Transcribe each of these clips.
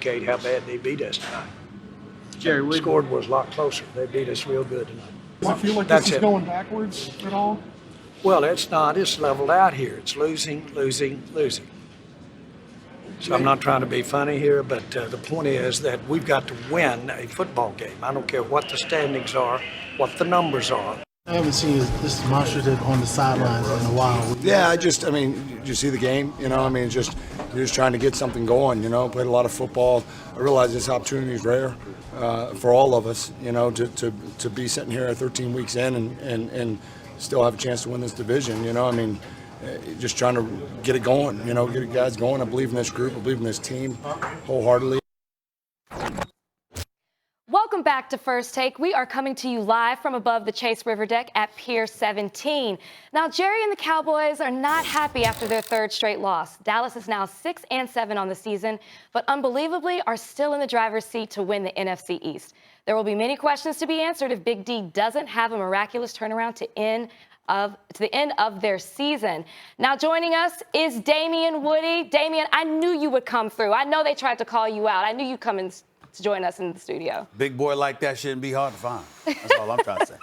indicate how bad they beat us tonight. Jerry, The score was a lot closer. They beat us real good tonight. Does it feel like That's this is it. going backwards at all? Well, it's not. It's leveled out here. It's losing, losing, losing. So I'm not trying to be funny here, but the point is that we've got to win a football game. I don't care what the standings are, what the numbers are. I haven't seen this demonstrative on the sidelines in a while. Yeah, I mean, did you see the game? You know, I mean, you're just trying to get something going, you know, played a lot of football. I realize this opportunity is rare for all of us, you know, to be sitting here 13 weeks in and still have a chance to win this division, you know. I mean, just trying to get it going, you know, get it guys going. I believe in this group. I believe in this team wholeheartedly. Welcome back to First Take. We are coming to you live from above the Chase River deck at Pier 17. Now, Jerry and the Cowboys are not happy after their third straight loss. Dallas is now 6-7 on the season, but unbelievably are still in the driver's seat to win the NFC East. There will be many questions to be answered if Big D doesn't have a miraculous turnaround to the end of their season. Now joining us is Damien Woody. Damien, I knew you would come through. I know they tried to call you out. I knew you'd come in to join us in the studio. Big boy like that shouldn't be hard to find. That's all I'm trying to say.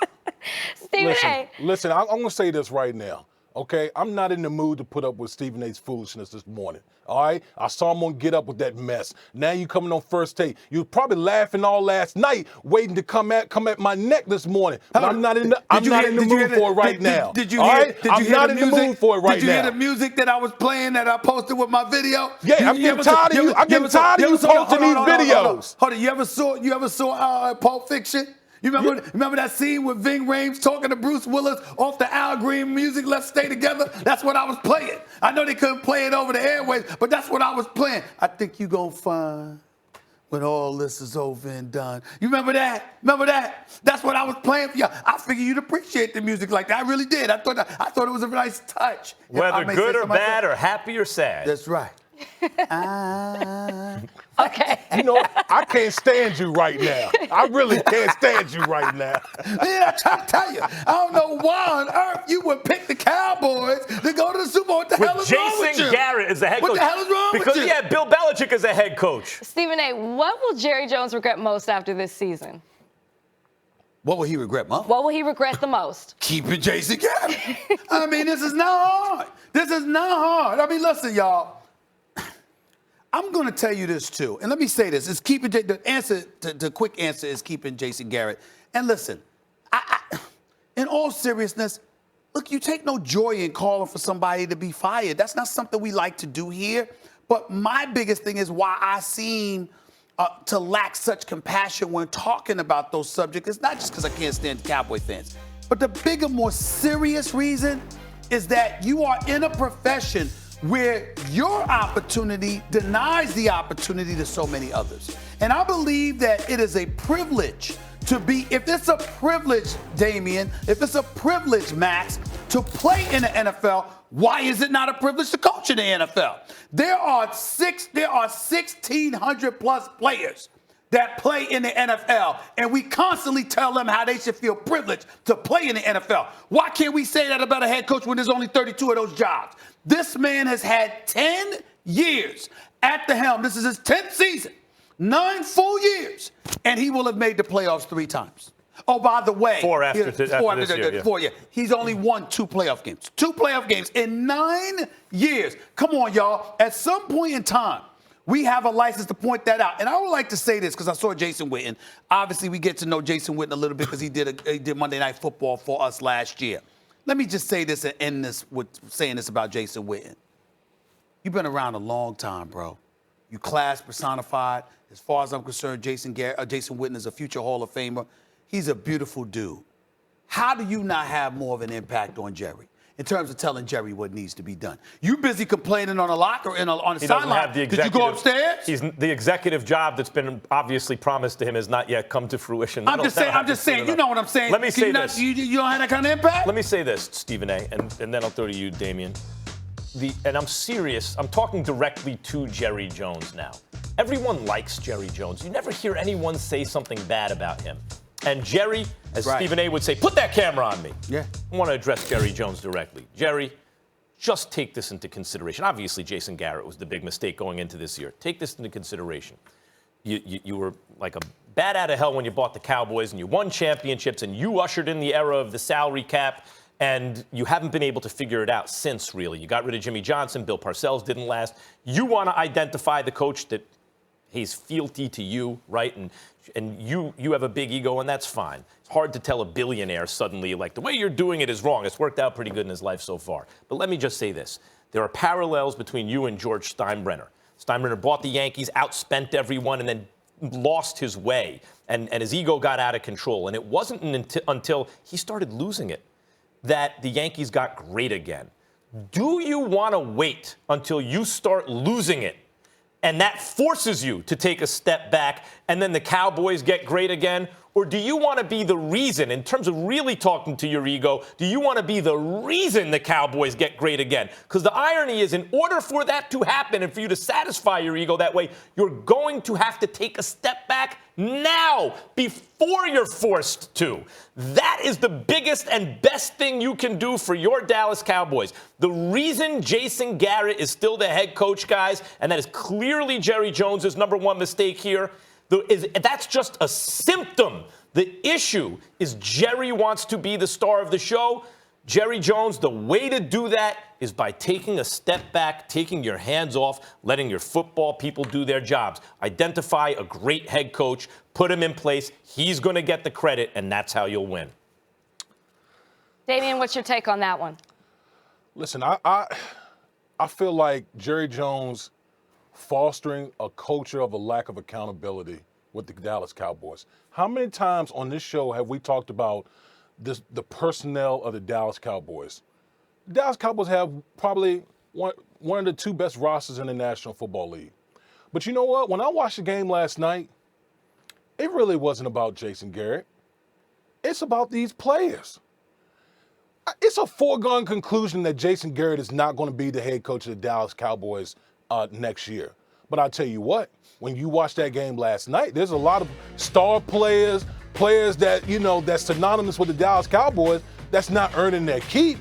Stephen A. Listen, I'm going to say this right now, okay? I'm not in the mood to put up with Stephen A's foolishness this morning, all right? I saw him on Get Up with that mess. Now you coming on First Take. You was probably laughing all last night, waiting to come at my neck this morning. But I'm not in the mood for it right now. Did you all hear? right? Did you I'm hear not the in music? the mood for it right Did you now. hear the music that I was playing that I posted with my video? Yeah, I'm getting tired of you. I'm getting tired of you posting these videos. Hold on, you ever saw Pulp Fiction? You remember that scene with Ving Rhames talking to Bruce Willis off the Al Green music, Let's Stay Together? That's what I was playing. I know they couldn't play it over the airways, but that's what I was playing. I think you gonna find when all this is over and done. You remember that? Remember that? That's what I was playing for you. I figured you'd appreciate the music like that. I really did. I thought it was a nice touch. Whether good or bad or happy or sad. That's right. Okay. You know, I can't stand you right now. I really can't stand you right now. Man, I'm trying to tell you, I don't know why on earth you would pick the Cowboys to go to the Super Bowl. What the hell is wrong with you? Jason Garrett as the head coach. What the hell is wrong with you? Because he had Bill Belichick as a head coach. Stephen A., what will Jerry Jones regret most after this season? What will he regret, Mom? What will he regret the most? Keeping Jason Garrett. I mean, this is not hard. This is not hard. I mean, listen, y'all. I'm going to tell you this, too. And let me say this. The quick answer is keeping Jason Garrett. And listen, in all seriousness, look, you take no joy in calling for somebody to be fired. That's not something we like to do here. But my biggest thing is why I seem to lack such compassion when talking about those subjects. It's not just because I can't stand Cowboy fans. But the bigger, more serious reason is that you are in a profession where your opportunity denies the opportunity to so many others. And I believe that it is a privilege to be, if it's a privilege, Damien, if it's a privilege, Max, to play in the NFL, why is it not a privilege to coach in the NFL? There are 1,600 plus players that play in the NFL, and we constantly tell them how they should feel privileged to play in the NFL. Why can't we say that about a head coach when there's only 32 of those jobs? This man has had 10 years at the helm. This is his 10th season, 9 full years, and he will have made the playoffs 3 times. Oh, by the way, Four after this year. 4 years. He's only won 2 playoff games. 2 playoff games in 9 years. Come on, y'all. At some point in time, we have a license to point that out. And I would like to say this because I saw Jason Witten. Obviously, we get to know Jason Witten a little bit because he did Monday Night Football for us last year. Let me just say this and end this with saying this about Jason Witten. You've been around a long time, bro. You class personified. As far as I'm concerned, Jason Witten is a future Hall of Famer. He's a beautiful dude. How do you not have more of an impact on Jerry in terms of telling Jerry what needs to be done? You busy complaining on a locker on the sideline. Did you go upstairs? The executive job that's been obviously promised to him has not yet come to fruition. I'm just saying. You know what I'm saying. Let me say this. You don't have that kind of impact? Let me say this, Stephen A., and then I'll throw to you, Damien. And I'm serious. I'm talking directly to Jerry Jones now. Everyone likes Jerry Jones. You never hear anyone say something bad about him. And Jerry, as Stephen A. would say, put that camera on me. Yeah. I want to address Jerry Jones directly. Jerry, just take this into consideration. Obviously, Jason Garrett was the big mistake going into this year. Take this into consideration. You were like a bat out of hell when you bought the Cowboys and you won championships and you ushered in the era of the salary cap, and you haven't been able to figure it out since, really. You got rid of Jimmy Johnson. Bill Parcells didn't last. You want to identify the coach that he's fealty to you, right? And you have a big ego, and that's fine. It's hard to tell a billionaire suddenly, like, the way you're doing it is wrong. It's worked out pretty good in his life so far. But let me just say this. There are parallels between you and George Steinbrenner. Steinbrenner bought the Yankees, outspent everyone, and then lost his way. And his ego got out of control. And it wasn't until he started losing it that the Yankees got great again. Do you want to wait until you start losing it, and that forces you to take a step back, and then the Cowboys get great again? Or do you want to be the reason, in terms of really talking to your ego, do you want to be the reason the Cowboys get great again? Because the irony is, in order for that to happen and for you to satisfy your ego that way, you're going to have to take a step back now, before you're forced to. That is the biggest and best thing you can do for your Dallas Cowboys. The reason Jason Garrett is still the head coach, guys, and that is clearly Jerry Jones' number one mistake here, that's just a symptom. The issue is Jerry wants to be the star of the show. Jerry Jones, the way to do that is by taking a step back, taking your hands off, letting your football people do their jobs. Identify a great head coach, put him in place. He's going to get the credit, and that's how you'll win. Damian, what's your take on that one? Listen, I feel like Jerry Jones fostering a culture of a lack of accountability with the Dallas Cowboys. How many times on this show have we talked about the personnel of the Dallas Cowboys? The Dallas Cowboys have probably one of the two best rosters in the National Football League. But you know what? When I watched the game last night, it really wasn't about Jason Garrett. It's about these players. It's a foregone conclusion that Jason Garrett is not going to be the head coach of the Dallas Cowboys next year. But I'll tell you what, when you watch that game last night, there's a lot of star players that, that's synonymous with the Dallas Cowboys, that's not earning their keep.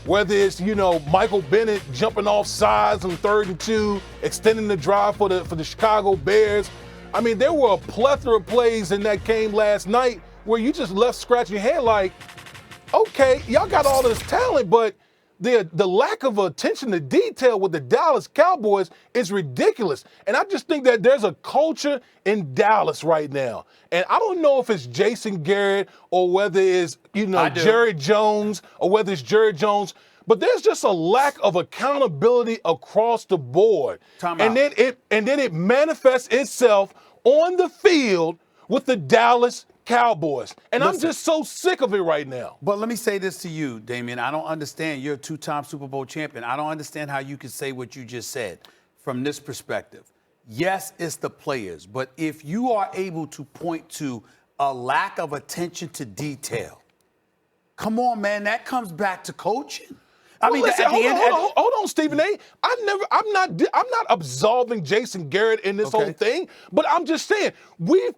Whether it's, Michael Bennett jumping off sides on 3rd and 2, extending the drive for the Chicago Bears. I mean, there were a plethora of plays in that game last night where you just left scratching your head like, okay, y'all got all this talent, but the lack of attention to detail with the Dallas Cowboys is ridiculous. And I just think that there's a culture in Dallas right now. And I don't know if it's Jason Garrett or whether it's, Jerry Jones or whether it's Jerry Jones, but there's just a lack of accountability across the board. And then it manifests itself on the field with the Dallas Cowboys. And listen, I'm just so sick of it right now. But let me say this to you, Damian. I don't understand. You're a two-time Super Bowl champion. I don't understand how you can say what you just said from this perspective. Yes, it's the players, but if you are able to point to a lack of attention to detail, come on, man, that comes back to coaching. Hold on, Stephen A. I'm not absolving Jason Garrett in this whole thing, but I'm just saying we've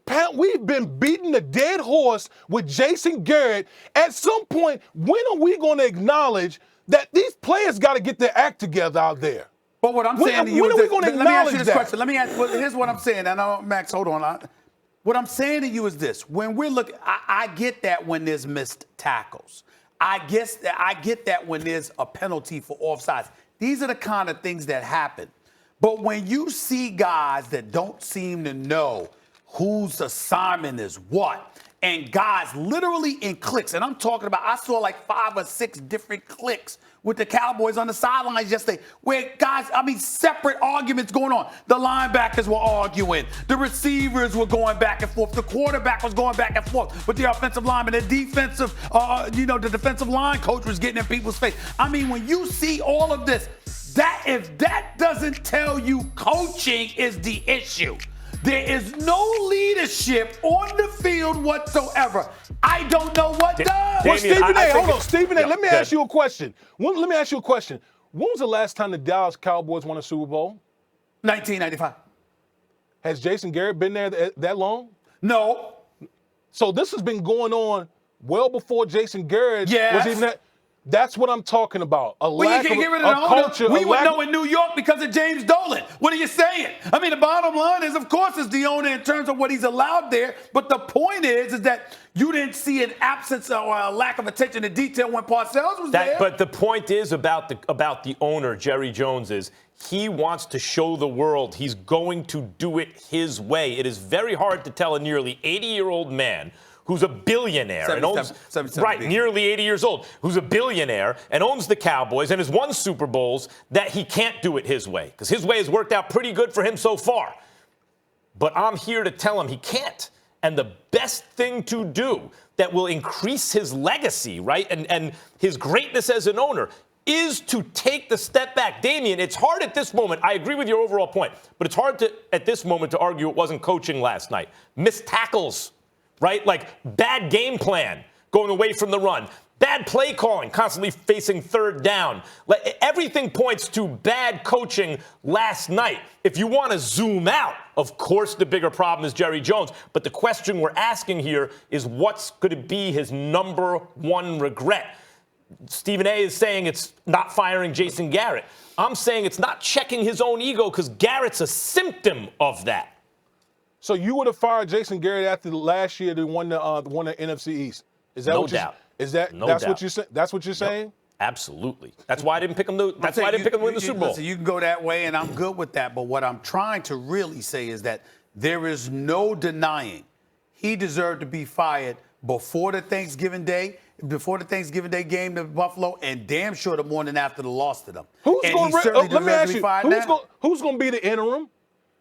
been beating a dead horse with Jason Garrett. At some point, when are we going to acknowledge that these players got to get their act together out there? But what I'm saying to you when is are we going to acknowledge this question. Let me ask. Well, here's what I'm saying. I know, Max, hold on. What I'm saying to you is this: when we're looking, I get that when there's missed tackles. I get that when there's a penalty for offsides. These are the kind of things that happen. But when you see guys that don't seem to know whose assignment is what, and guys literally in clicks, and I'm talking about, I saw like 5 or 6 different clicks with the Cowboys on the sidelines yesterday, where guys, separate arguments going on. The linebackers were arguing. The receivers were going back and forth. The quarterback was going back and forth with the offensive lineman. The defensive, the defensive line coach was getting in people's face. When you see all of this, if that doesn't tell you coaching is the issue, there is no leadership on the field whatsoever. I don't know what does. Well, Stephen A., hold on. Stephen A., let me ask you a question. When was the last time the Dallas Cowboys won a Super Bowl? 1995. Has Jason Garrett been there that long? No. So this has been going on well before Jason Garrett was even there. That's what I'm talking about. A Well, lack you can't of get rid a of the owner. culture. We a would lack know of- in New York because of James Dolan. What are you saying? I mean, the bottom line is, of course, it's the owner in terms of what he's allowed there. But the point is that you didn't see an absence or a lack of attention to detail when Parcells was there. But the point is about the owner, Jerry Jones, is he wants to show the world he's going to do it his way. It is very hard to tell a nearly 80-year-old man who's a billionaire and owns 77 nearly 80 years old, who's a billionaire and owns the Cowboys and has won Super Bowls, that he can't do it his way, because his way has worked out pretty good for him so far. But I'm here to tell him he can't. And the best thing to do that will increase his legacy, right, and his greatness as an owner is to take the step back. Damian, it's hard at this moment. I agree with your overall point, but it's hard at this moment to argue it wasn't coaching last night. Missed tackles, right? Like bad game plan, going away from the run. Bad play calling, constantly facing third down. Like, everything points to bad coaching last night. If you want to zoom out, of course the bigger problem is Jerry Jones. But the question we're asking here is what's going to be his number one regret? Stephen A. is saying it's not firing Jason Garrett. I'm saying it's not checking his own ego, because Garrett's a symptom of that. So you would have fired Jason Garrett after the last year they won the NFC East? Is that No what you, doubt. Is that No that's doubt. what you say? That's what you're saying? Absolutely. That's why I didn't pick him. That's why I didn't pick him to win the Super Bowl. Listen, you can go that way, and I'm good with that. But what I'm trying to really say is that there is no denying he deserved to be fired before the Thanksgiving Day game to Buffalo, and damn sure the morning after the loss to them. Who's And going he certainly let me deserves ask to be you, fired now. who's going to be the interim?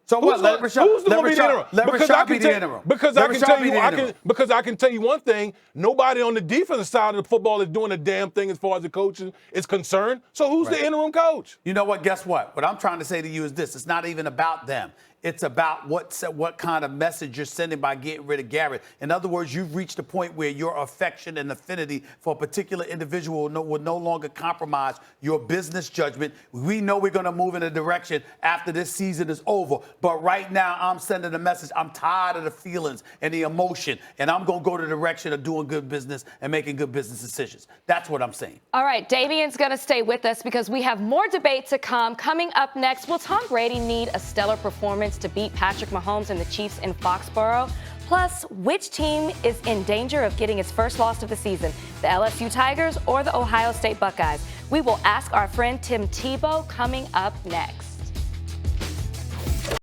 So what? Let Who's Rashad going to be the interim? let Rashad be the interim. Because Let I can Rashad tell be you, the interim. because I can tell you one thing: nobody on the defensive side of the football is doing a damn thing as far as the coaching is concerned. So who's the interim coach? You know what? Guess what? What I'm trying to say to you is this: it's not even about them. It's about what kind of message you're sending by getting rid of Garrett. In other words, you've reached a point where your affection and affinity for a particular individual will no longer compromise your business judgment. We know we're going to move in a direction after this season is over. But right now, I'm sending a message. I'm tired of the feelings and the emotion, and I'm going to go to the direction of doing good business and making good business decisions. That's what I'm saying. All right, Damian's going to stay with us because we have more debate to come. Coming up next, will Tom Brady need a stellar performance to beat Patrick Mahomes and the Chiefs in Foxborough? Plus, which team is in danger of getting its first loss of the season, the LSU Tigers or the Ohio State Buckeyes? We will ask our friend Tim Tebow coming up next.